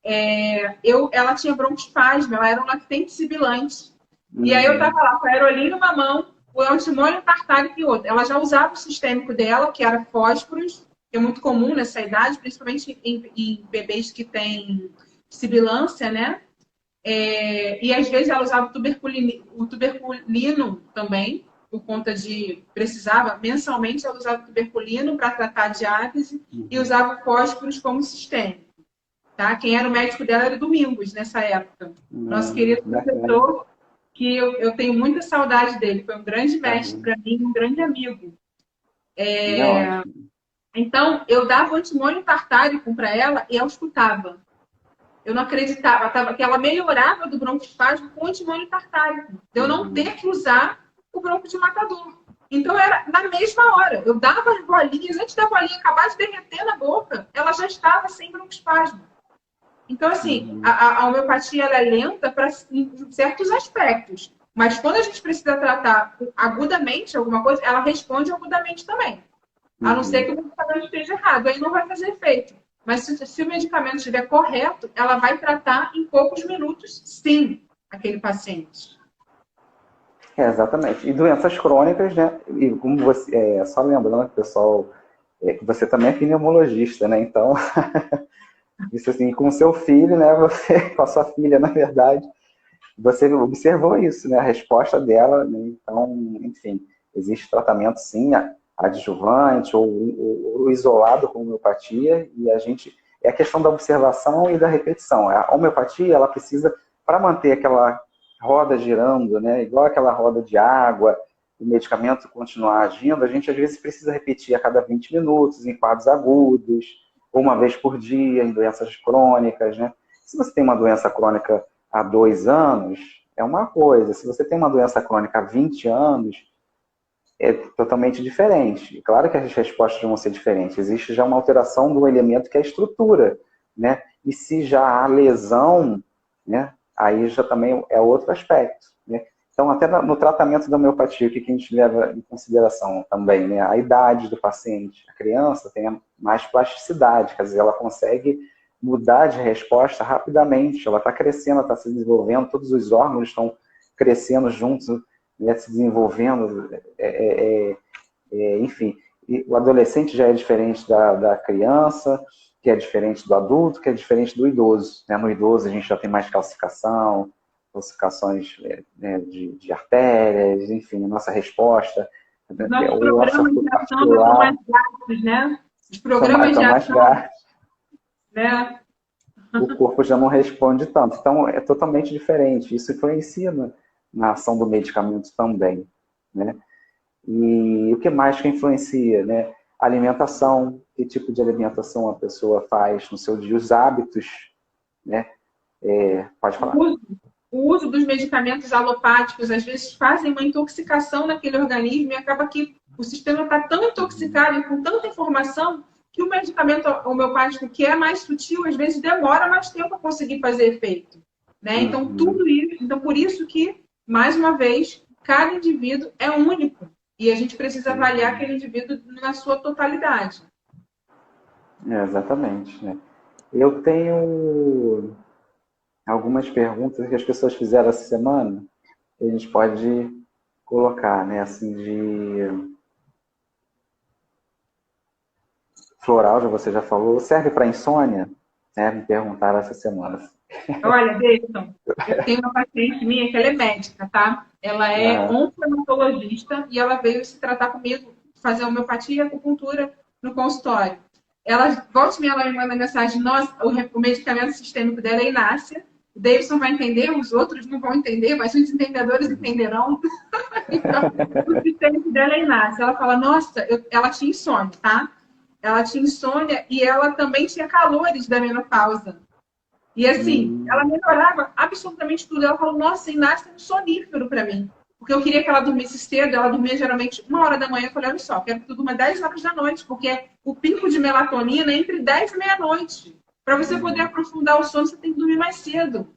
Ela tinha broncoespasmo, ela era um lactente sibilante. E aí eu estava lá com a aerolina numa mão, o antimônio tartárico em outra. Ela já usava o sistêmico dela, que era fósforos, que é muito comum nessa idade, principalmente em bebês que têm sibilância, né? E às vezes ela usava o tuberculino também, por conta de... Precisava, mensalmente, ela usava o tuberculino para tratar a diátese e usava o fósforos como sistêmico. Tá? Quem era o médico dela era o Domingos, nessa época. Nosso querido professor, que eu tenho muita saudade dele. Foi um grande mestre para mim, um grande amigo. Então, eu dava o antimônio tartárico para ela e ela escutava. Eu não acreditava que ela melhorava do broncoespasmo com o antimônio tartárico. De eu não ter que usar o broncodilatador. Então, era na mesma hora. Eu dava as bolinhas, antes da bolinha acabar de derreter na boca, ela já estava sem broncoespasmo. Então, assim, a homeopatia ela é lenta em certos aspectos. Mas quando a gente precisa tratar agudamente alguma coisa, ela responde agudamente também. A não ser que o medicamento esteja errado. Aí não vai fazer efeito. Mas se o medicamento estiver correto, ela vai tratar em poucos minutos, sim, aquele paciente. Exatamente. E doenças crônicas, né? E como você, só lembrando, pessoal, que você também é pneumologista, né? Então, isso assim, com o seu filho, né? Você, com a sua filha, na verdade, você observou isso, né? A resposta dela, né? Então, enfim, existe tratamento, sim, adjuvante ou isolado com homeopatia, e é a questão da observação e da repetição. A homeopatia, ela precisa, para manter aquela roda girando, né, igual aquela roda de água, o medicamento continuar agindo, a gente às vezes precisa repetir a cada 20 minutos, em quadros agudos, ou uma vez por dia, em doenças crônicas, né? Se você tem uma doença crônica há 2 anos, é uma coisa. Se você tem uma doença crônica há 20 anos, é totalmente diferente. Claro que as respostas vão ser diferentes. Existe já uma alteração do elemento que é a estrutura, né? E se já há lesão, né? Aí já também é outro aspecto, né? Então, até no tratamento da homeopatia, o que a gente leva em consideração também, né? A idade do paciente. A criança tem mais plasticidade, quer dizer, ela consegue mudar de resposta rapidamente. Ela está crescendo, está se desenvolvendo, todos os órgãos estão crescendo juntos, né? Se desenvolvendo, enfim. E o adolescente já é diferente da criança, que é diferente do adulto, que é diferente do idoso, né? No idoso a gente já tem mais calcificações de artérias, enfim, a nossa resposta. Nossos programas de ação são mais gastos, né? Os programas de ação, né? O corpo já não responde tanto. Então, é totalmente diferente. Isso influencia na ação do medicamento também, né? E o que mais que influencia, né? Alimentação, que tipo de alimentação a pessoa faz no seu dia, os hábitos, né? Pode falar. O uso dos medicamentos alopáticos, às vezes, fazem uma intoxicação naquele organismo e acaba que o sistema está tão intoxicado e com tanta informação que o medicamento homeopático, que é mais sutil, às vezes demora mais tempo a conseguir fazer efeito, né? Então, tudo isso, então por isso que, mais uma vez, cada indivíduo é único e a gente precisa avaliar aquele indivíduo na sua totalidade. Exatamente, né? Eu tenho algumas perguntas que as pessoas fizeram essa semana, que a gente pode colocar, né? Assim, de floral, você já falou, serve para insônia? Né? Me perguntaram essa semana. Olha, Davidson, eu tenho uma paciente minha que ela é médica, tá? Ela é oncologista e ela veio se tratar comigo, fazer homeopatia e acupuntura no consultório. Ela, volta e meia, ela me manda mensagem, nossa, o medicamento sistêmico dela é Inácia. O Davidson vai entender, os outros não vão entender, mas os entendedores entenderão. Então, o sistêmico dela é Inácia. Ela fala, nossa, ela tinha insônia, tá? Ela tinha insônia e ela também tinha calores da menopausa. E assim, ela melhorava absolutamente tudo. Ela falou, nossa, Inácia é um sonífero para mim. Porque eu queria que ela dormisse cedo, ela dormia geralmente 1h da manhã. Eu falei, olha só, quero que tu durma 10 horas da noite, porque o pico de melatonina é entre 10 e meia-noite. Para você poder aprofundar o sono, você tem que dormir mais cedo.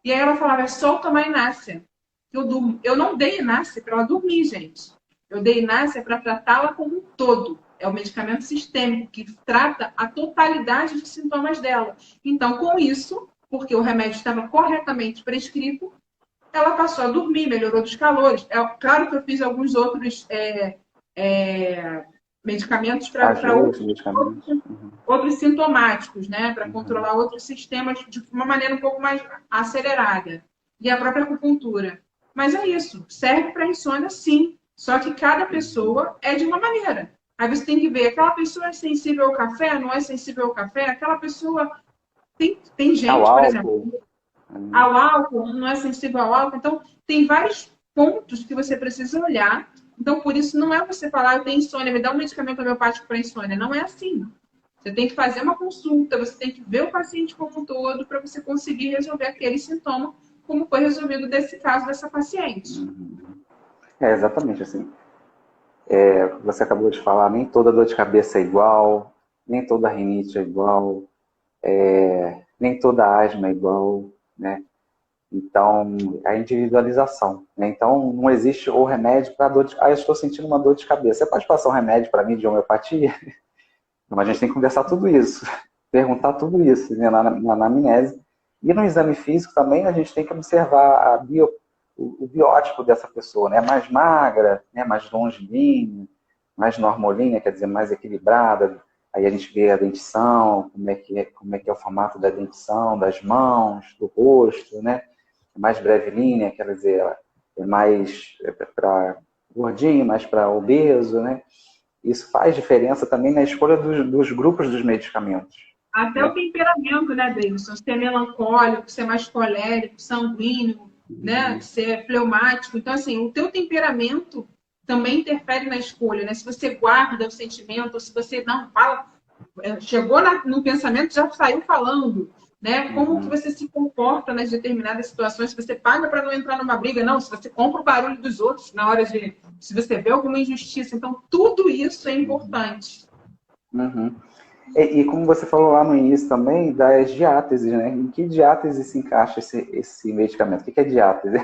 E aí ela falava, é só tomar Inácia. Eu durmo. Eu não dei Inácia para ela dormir, gente. Eu dei Inácia para tratá-la como um todo. É o medicamento sistêmico que trata a totalidade dos sintomas dela. Então, com isso, porque o remédio estava corretamente prescrito, ela passou a dormir, melhorou dos calores. É claro que eu fiz alguns outros medicamentos para outros sintomáticos, né? Para controlar outros sistemas de uma maneira um pouco mais acelerada. E a própria acupuntura. Mas é isso. Serve para insônia, sim. Só que cada pessoa é de uma maneira. Aí você tem que ver, aquela pessoa é sensível ao café, não é sensível ao café? Aquela pessoa... Tem gente, por exemplo, ao álcool, não é sensível ao álcool. Então, tem vários pontos que você precisa olhar. Então, por isso, não é você falar, eu tenho insônia, me dá um medicamento homeopático para insônia. Não é assim. Você tem que fazer uma consulta, você tem que ver o paciente como um todo para você conseguir resolver aquele sintoma, como foi resolvido desse caso dessa paciente. Exatamente assim. Você acabou de falar, nem toda dor de cabeça é igual, nem toda rinite é igual, nem toda asma é igual, né? Então, a individualização, né? Então, não existe o remédio para dor de cabeça. Eu estou sentindo uma dor de cabeça. Você pode passar um remédio para mim de homeopatia? Mas a gente tem que conversar tudo isso, perguntar tudo isso, né? na anamnese. E no exame físico também a gente tem que observar o biótipo dessa pessoa, né? Mais magra, né? Mais longilínea, mais normolínea, quer dizer, mais equilibrada. Aí a gente vê a dentição, como é que é o formato da dentição, das mãos, do rosto, né? Mais brevilínea, quer dizer, é mais para gordinho, mais para obeso, né? Isso faz diferença também na escolha dos grupos dos medicamentos. Até o temperamento, né, Davidson? Se é melancólico, se é mais colérico, sanguíneo, né? Se é fleumático. Então, assim, o teu temperamento também interfere na escolha, né? Se você guarda o sentimento, ou se você não fala, chegou no pensamento, já saiu falando. né? Como que você se comporta nas determinadas situações, se você paga para não entrar numa briga, não, se você compra o barulho dos outros na hora de... Se você vê alguma injustiça. Então, tudo isso é importante. Uhum. E como você falou lá no início também, das diáteses, né? Em que diátese se encaixa esse medicamento? O que é diátese?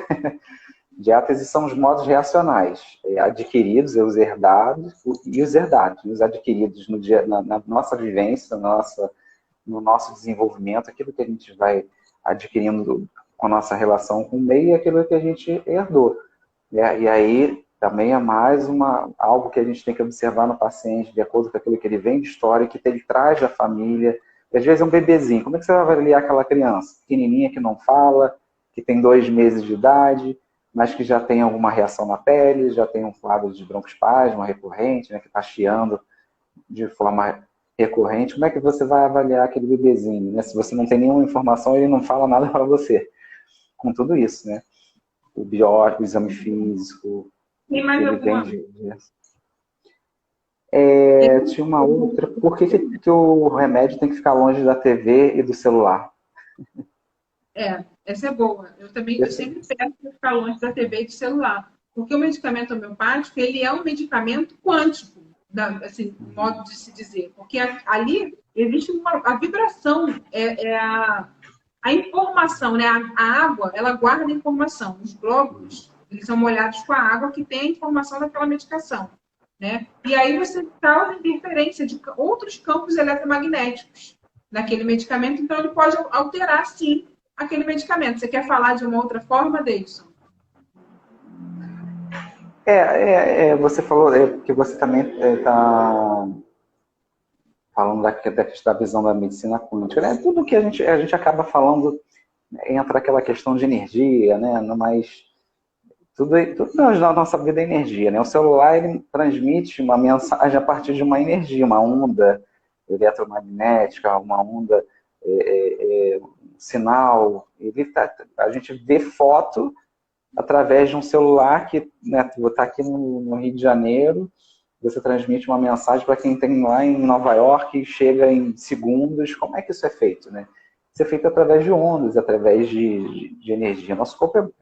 Diátese são os modos reacionais, adquiridos, os herdados e os herdados. Os adquiridos na nossa vivência, no nosso desenvolvimento, aquilo que a gente vai adquirindo com a nossa relação com o meio e aquilo que a gente herdou. E aí também é mais algo que a gente tem que observar no paciente, de acordo com aquilo que ele vem de história, que ele traz da família. E às vezes é um bebezinho. Como é que você vai avaliar aquela criança? Pequenininha que não fala, que tem 2 meses de idade, mas que já tem alguma reação na pele, já tem um quadro de broncoespasmo recorrente, né, que está chiando de forma recorrente. Como é que você vai avaliar aquele bebezinho, né? Se você não tem nenhuma informação, ele não fala nada para você. Com tudo isso, né? O biótipo, o exame físico... Tem mais alguma? Tinha uma outra. Por que o remédio tem que ficar longe da TV e do celular? Essa é boa. Eu sempre peço para ficar longe da TV e do celular. Porque o medicamento homeopático, ele é um medicamento quântico, assim, modo de se dizer. Porque ali existe a vibração, a informação, né? A água, ela guarda a informação. Os glóbulos, eles são molhados com a água que tem a informação daquela medicação, né? E aí você causa interferência de outros campos eletromagnéticos naquele medicamento, então ele pode alterar, sim, aquele medicamento. Você quer falar de uma outra forma, Davidson? Você falou que você também está falando da visão da medicina quântica, né? Tudo que a gente acaba falando entra aquela questão de energia, né? Mas tudo na nossa vida é energia, né? O celular, ele transmite uma mensagem a partir de uma energia, uma onda eletromagnética, uma onda, sinal. A gente vê foto através de um celular que, né, está aqui no Rio de Janeiro, você transmite uma mensagem para quem tem lá em Nova York e chega em segundos. Como é que isso é feito, né? Isso é feito através de ondas, através de energia. Nosso corpo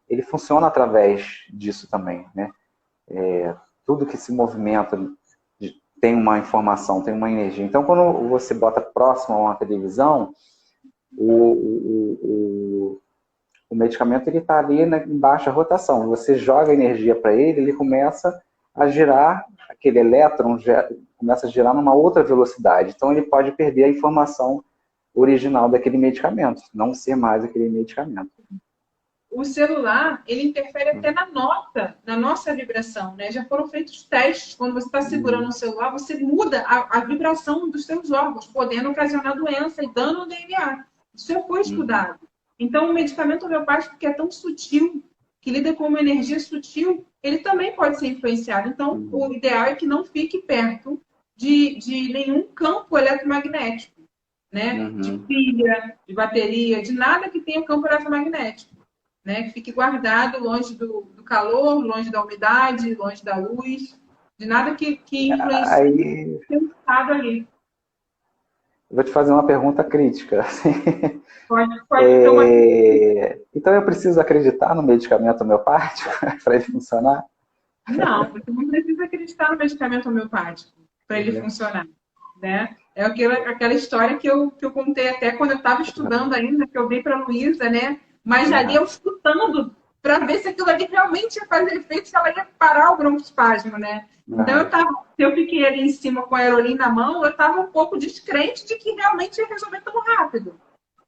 ele funciona através disso também, né? Tudo que se movimenta tem uma informação, tem uma energia. Então, quando você bota próximo a uma televisão, o medicamento está ali em baixa rotação. Você joga energia para ele começa a girar, aquele elétron começa a girar numa outra velocidade. Então, ele pode perder a informação original daquele medicamento, não ser mais aquele medicamento. O celular, ele interfere até na nossa vibração, né? Já foram feitos testes, quando você está segurando o celular, você muda a vibração dos seus órgãos, podendo ocasionar doença e dano no DNA. Isso já foi estudado. Então, o medicamento homeopático, que é tão sutil, que lida com uma energia sutil, ele também pode ser influenciado. Então, o ideal é que não fique perto de nenhum campo eletromagnético, né? De pilha, de bateria, de nada que tenha campo eletromagnético, né? Que fique guardado longe do calor, longe da umidade, longe da luz, de nada que influencie o estado ali. Eu vou te fazer uma pergunta crítica. Pode ter uma... Então eu preciso acreditar no medicamento homeopático para ele funcionar? Não, você não precisa acreditar no medicamento homeopático para ele funcionar, né? É aquela história que eu contei até quando eu estava estudando ainda, que eu dei para a Luísa, né? Mas ali eu escutando para ver se aquilo ali realmente ia fazer efeito, se ela ia parar o broncoespasmo, né? Então eu fiquei ali em cima com a aerolim na mão, eu estava um pouco descrente de que realmente ia resolver tão rápido,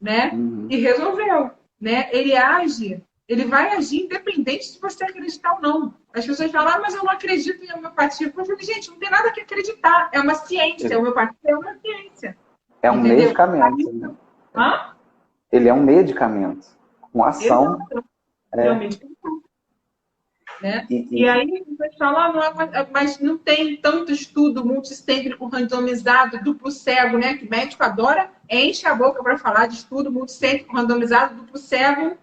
né? E resolveu, né? Ele vai agir independente de você acreditar ou não. As pessoas falam, mas eu não acredito em homeopatia. Eu falei, gente, não tem nada que acreditar, é uma ciência, a homeopatia é uma ciência. É um medicamento. Né? Ele é um medicamento, com ação. É um medicamento. Né? E aí você fala, mas não tem tanto estudo multicêntrico randomizado, duplo cego, né? Que médico adora, enche a boca para falar de estudo multicêntrico randomizado, duplo cego,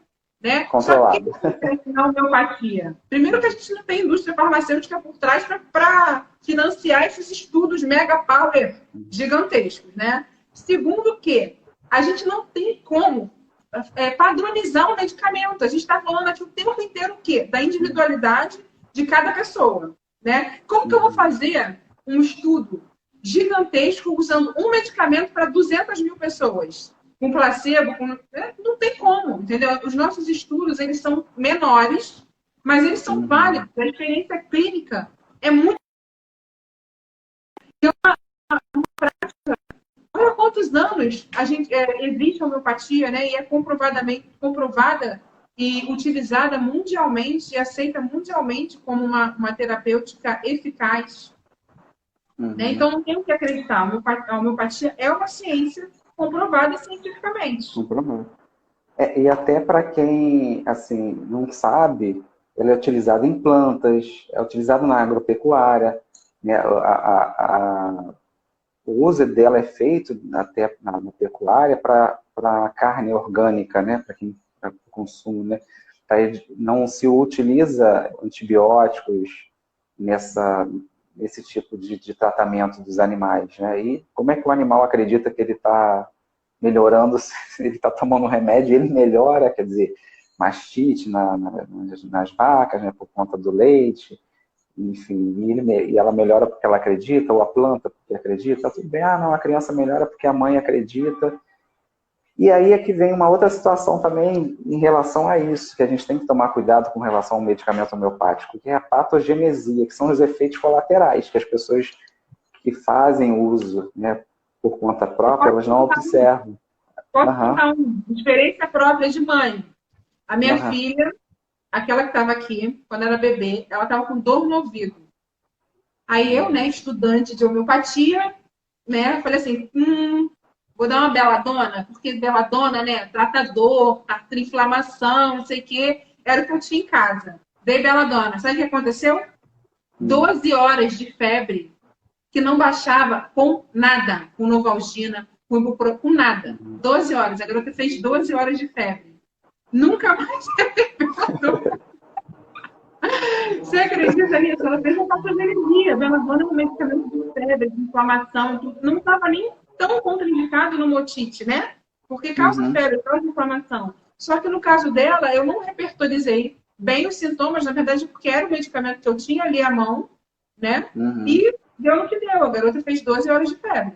né? Controlado. Só que acontece na homeopatia. Primeiro que a gente não tem indústria farmacêutica por trás para financiar esses estudos mega power gigantescos, né? Segundo que a gente não tem como padronizar um medicamento. A gente está falando aqui o tempo inteiro o quê? Da individualidade de cada pessoa, né? Como que eu vou fazer um estudo gigantesco usando um medicamento para 200 mil pessoas? Com placebo? Não tem como, entendeu? Os nossos estudos, eles são menores, mas eles são válidos. A experiência clínica é muito... Olha quantos anos existe a homeopatia, né? E é comprovada e utilizada mundialmente e aceita mundialmente como uma terapêutica eficaz. Né? Então, não tem o que acreditar. A homeopatia é uma ciência comprovada cientificamente. Comprovado. E até para quem assim, não sabe, ela é utilizada em plantas, é utilizada na agropecuária, né? O uso dela é feito até na pecuária para carne orgânica, né? Para o consumo, né? Não se utiliza antibióticos nesse tipo de tratamento dos animais, né? E como é que o animal acredita que ele está melhorando, se ele está tomando um remédio, ele melhora, quer dizer, mastite nas vacas, né? Por conta do leite. Enfim, e ela melhora porque ela acredita, ou a planta porque acredita, tudo bem, não, a criança melhora porque a mãe acredita. E aí é que vem uma outra situação também em relação a isso, que a gente tem que tomar cuidado com relação ao medicamento homeopático, que é a patogenesia, que são os efeitos colaterais, que as pessoas que fazem uso, né, por conta própria, elas não observam. Posso contar uma experiência própria de mãe. A minha filha, aquela que estava aqui, quando era bebê, ela estava com dor no ouvido. Aí eu, né, estudante de homeopatia, né, falei assim, vou dar uma beladona, porque beladona, né, trata dor, trata inflamação, não sei o quê. Era o que eu tinha em casa. Dei beladona. Sabe o que aconteceu? 12 horas de febre, que não baixava com nada, com Novalgina, com nada. 12 horas. A garota fez 12 horas de febre. Nunca mais teve beladona. Você acredita nisso? Ela fez uma patogenesia. Beladona é um medicamento de febre, de inflamação, tudo. Não estava nem tão contraindicado no motite, né? Porque causa febre, causa inflamação. Só que no caso dela, eu não repertorizei bem os sintomas, na verdade, porque era o medicamento que eu tinha ali à mão, né? E deu no que deu. A garota fez 12 horas de febre.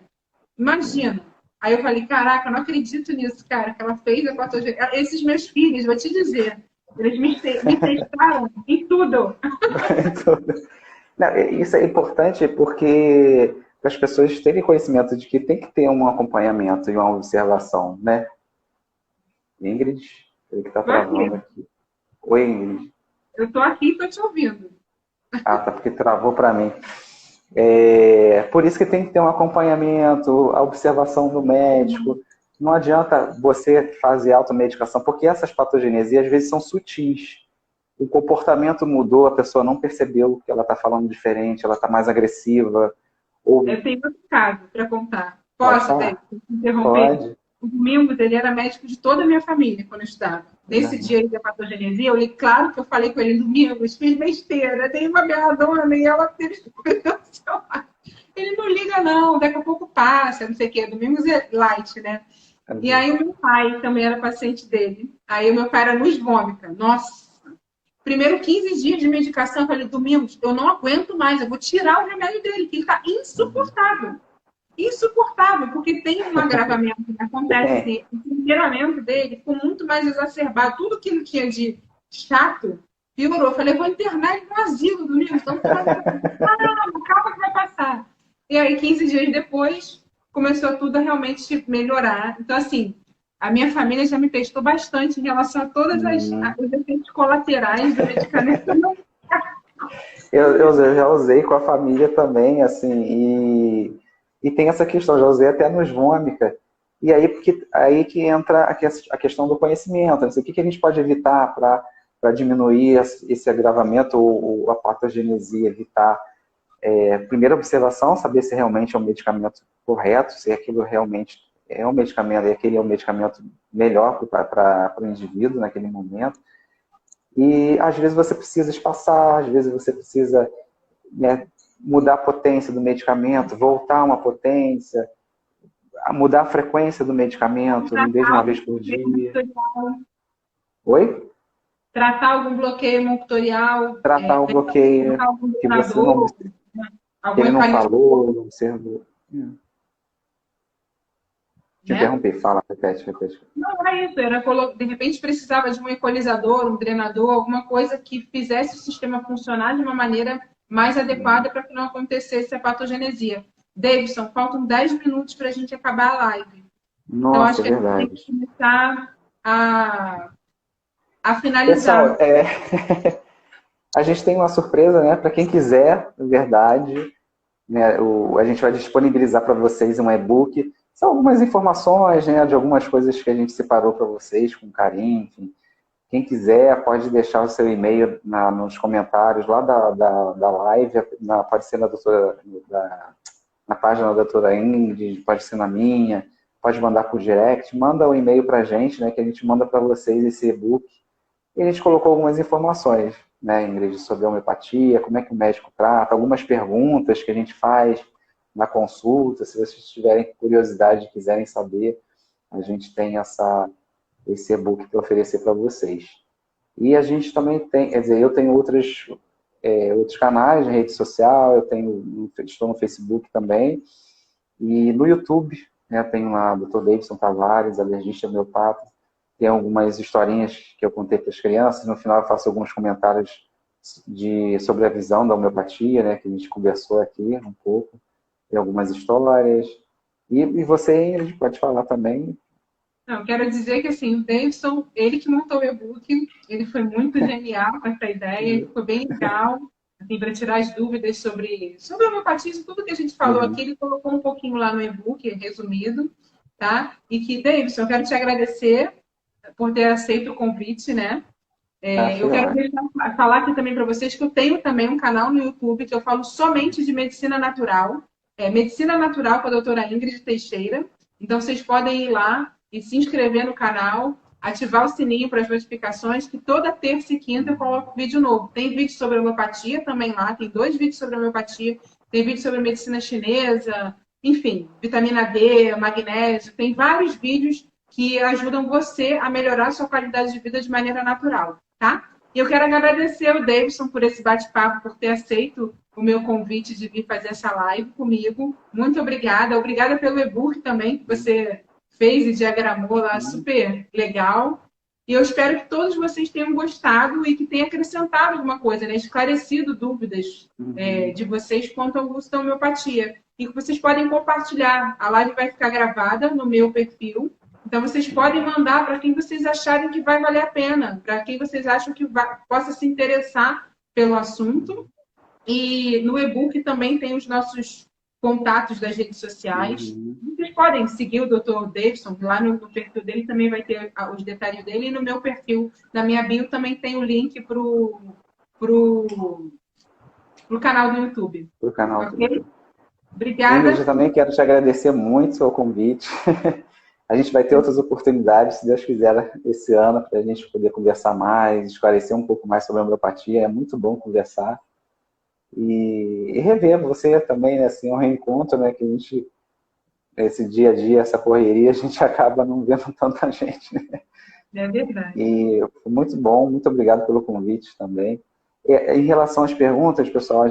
Imagina. Aí eu falei, caraca, eu não acredito nisso, cara, que ela fez a patogenesia. Esses meus filhos, vou te dizer, eles me testaram em tudo. Não, isso é importante porque as pessoas terem conhecimento de que tem que ter um acompanhamento e uma observação, né? Ingrid, ele que está travando aqui. Oi, Ingrid. Eu estou aqui e estou te ouvindo. Tá, porque travou para mim. Por isso que tem que ter um acompanhamento, a observação do médico. Não adianta você fazer automedicação, porque essas patogenesias às vezes são sutis. O comportamento mudou, a pessoa não percebeu que ela está falando diferente, ela está mais agressiva. Eu tenho outro caso para contar. Posso, David, interromper? Pode. O Domingos, ele era médico de toda a minha família quando eu estudava. Nesse dia aí da patogenesia, claro que eu falei com ele, Domingos, fiz besteira, dei uma beladona e ela teve ele não liga não, daqui a pouco passa, não sei o quê. Domingos é light, né? E aí o meu pai também era paciente dele. Aí o meu pai era luz vômica. Nossa! Primeiro 15 dias de medicação, eu falei, Domingos, eu não aguento mais, eu vou tirar o remédio dele, que ele está insuportável. Insuportável, porque tem um agravamento que acontece, o temperamento dele ficou muito mais exacerbado. Tudo que ele tinha de chato piorou. Eu falei, vou internar ele no asilo, Domingos, então calma que vai passar. E aí, 15 dias depois, começou tudo a realmente melhorar. Então, assim, a minha família já me testou bastante em relação a todos os efeitos colaterais do medicamento. Eu já usei com a família também, assim, e tem essa questão, já usei até nos vômica. E aí que entra a questão do conhecimento. Assim, o que a gente pode evitar para diminuir esse agravamento ou a patogenesia, evitar primeira observação, saber se realmente é um medicamento correto, se aquilo realmente é um medicamento, e aquele é um medicamento melhor para o indivíduo naquele momento. E às vezes você precisa espaçar, às vezes você precisa, né, mudar a potência do medicamento, voltar uma potência. mudar a frequência do medicamento, em vez de uma vez por dia. Oi? Tratar algum bloqueio multitorial. Tratar o bloqueio que você não, que ele não falou, não observou. Te interrompi, fala, repete. Não, é isso. De repente precisava de um equalizador, um drenador, alguma coisa que fizesse o sistema funcionar de uma maneira mais adequada para que não acontecesse a patogenesia. Davidson, faltam 10 minutos para a gente acabar a live. Nossa, então, acho que verdade. a gente tem que começar a finalizar. Pessoal, a gente tem uma surpresa, né? Para quem quiser, na verdade, né? A gente vai disponibilizar para vocês um e-book. São algumas informações, né, de algumas coisas que a gente separou para vocês com carinho. Enfim. Quem quiser pode deixar o seu e-mail nos comentários lá da live, pode ser na página da doutora Ingrid, pode ser na minha, pode mandar por direct, manda um e-mail para a gente, né, que a gente manda para vocês esse e-book. E a gente colocou algumas informações, né, Ingrid, sobre a homeopatia, como é que o médico trata, algumas perguntas que a gente faz na consulta, se vocês tiverem curiosidade e quiserem saber, a gente tem esse e-book para oferecer para vocês. E a gente também tem, quer dizer, eu tenho outros canais de rede social, estou no Facebook também, e no YouTube, né, tenho lá o Dr. Davidson Tavares, alergista homeopata, tem algumas historinhas que eu contei para as crianças, no final eu faço alguns comentários sobre a visão da homeopatia, né, que a gente conversou aqui um pouco, tem algumas histórias. E você, Ingrid, pode falar também. Não, quero dizer que assim, o Davidson, ele que montou o e-book, ele foi muito genial com essa ideia, foi bem legal, assim, para tirar as dúvidas sobre a homeopatia, tudo que a gente falou aqui, ele colocou um pouquinho lá no e-book, resumido, tá? E que, Davidson, eu quero te agradecer por ter aceito o convite, né? Eu quero falar aqui também para vocês que eu tenho também um canal no YouTube que eu falo somente de medicina natural. Medicina Natural com a doutora Ingrid Teixeira. Então, vocês podem ir lá e se inscrever no canal, ativar o sininho para as notificações, que toda terça e quinta eu coloco vídeo novo. Tem vídeo sobre homeopatia também lá, tem 2 vídeos sobre homeopatia, tem vídeo sobre medicina chinesa, enfim, vitamina D, magnésio, tem vários vídeos que ajudam você a melhorar a sua qualidade de vida de maneira natural, tá? E eu quero agradecer ao Davidson por esse bate-papo, por ter aceito o meu convite de vir fazer essa live comigo. Muito obrigada. Obrigada pelo e-book também, que você fez e diagramou lá, super legal. E eu espero que todos vocês tenham gostado e que tenha acrescentado alguma coisa, né? Esclarecido dúvidas de vocês quanto ao uso da homeopatia. E que vocês podem compartilhar. A live vai ficar gravada no meu perfil. Então, vocês podem mandar para quem vocês acharem que vai valer a pena, para quem vocês acham que possa se interessar pelo assunto. E no e-book também tem os nossos contatos das redes sociais. Vocês podem seguir o Dr. Davidson, lá no perfil dele também vai ter os detalhes dele. E no meu perfil, na minha bio, também tem o link para o canal do YouTube. Para o canal do YouTube. Obrigada. Ingrid, eu também quero te agradecer muito o seu convite. A gente vai ter outras oportunidades, se Deus quiser, esse ano, para a gente poder conversar mais, esclarecer um pouco mais sobre a homeopatia. É muito bom conversar. E rever você também, né, assim, um reencontro, né, que a gente, esse dia a dia, essa correria, a gente acaba não vendo tanta gente, né? É verdade. E foi muito bom, muito obrigado pelo convite também. Em relação às perguntas, pessoal,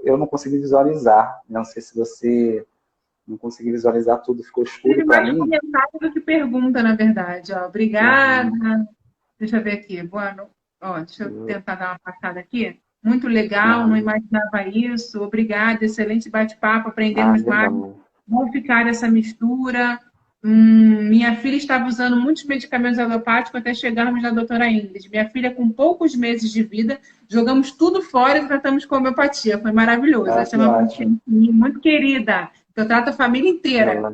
eu não consegui visualizar, não sei se você não consegui visualizar tudo, ficou escuro para mim. Mais comentário do que pergunta, na verdade. Ó, obrigada. Deixa eu ver aqui. Boa noite. Deixa eu tentar dar uma passada aqui. Muito legal, não imaginava isso. Obrigada, excelente bate-papo, aprendemos mais. Vão ficar essa mistura. Minha filha estava usando muitos medicamentos alopáticos até chegarmos na doutora Ingrid. Minha filha, com poucos meses de vida, jogamos tudo fora e tratamos com homeopatia. Foi maravilhoso. Essa é uma muito querida. Eu trato a família inteira.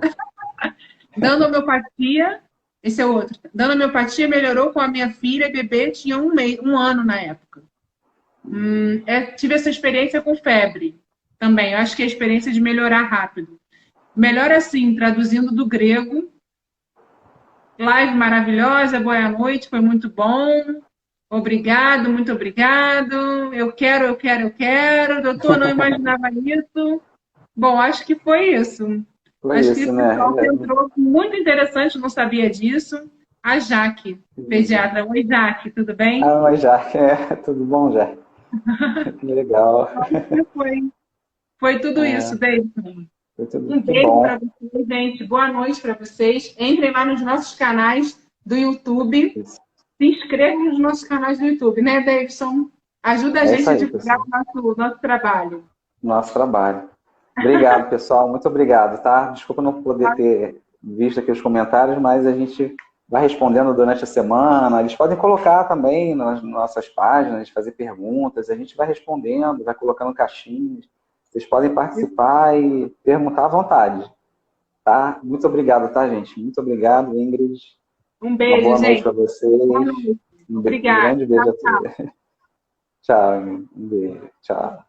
Dando homeopatia, esse é outro. Dando homeopatia melhorou com a minha filha, bebê, tinha um ano na época. Tive essa experiência com febre também. Eu acho que é a experiência de melhorar rápido. Melhor assim, traduzindo do grego. Live maravilhosa, boa noite, foi muito bom. Obrigado, muito obrigado. Eu quero. Doutor, não imaginava isso. Bom, acho que foi isso. Foi Acho isso, que o né? pessoal entrou muito interessante, não sabia disso. A Jaque, pediatra. Oi, Jaque, tudo bem? Ah, mas já, tudo bom, já? Que legal. Foi tudo isso, Davidson. Foi tudo, Um que beijo bom. para vocês, gente. Boa noite para vocês. Entrem lá nos nossos canais do YouTube. Isso. Se inscrevam nos nossos canais do YouTube, né, Davidson? Ajuda a É isso gente a aí, divulgar pessoal. o nosso trabalho. Nosso trabalho. Obrigado, pessoal. Muito obrigado, tá? Desculpa não poder ter visto aqui os comentários, mas a gente vai respondendo durante a semana. Eles podem colocar também nas nossas páginas, fazer perguntas. A gente vai respondendo, vai colocando caixinhas. Vocês podem participar e perguntar à vontade, tá? Muito obrigado, tá, gente? Muito obrigado, Ingrid. Um Uma beijo, boa noite gente. para vocês. Boa noite. Um Obrigada. grande beijo a Tchau, tchau. todos. Tchau, Ingrid. Um beijo. Tchau.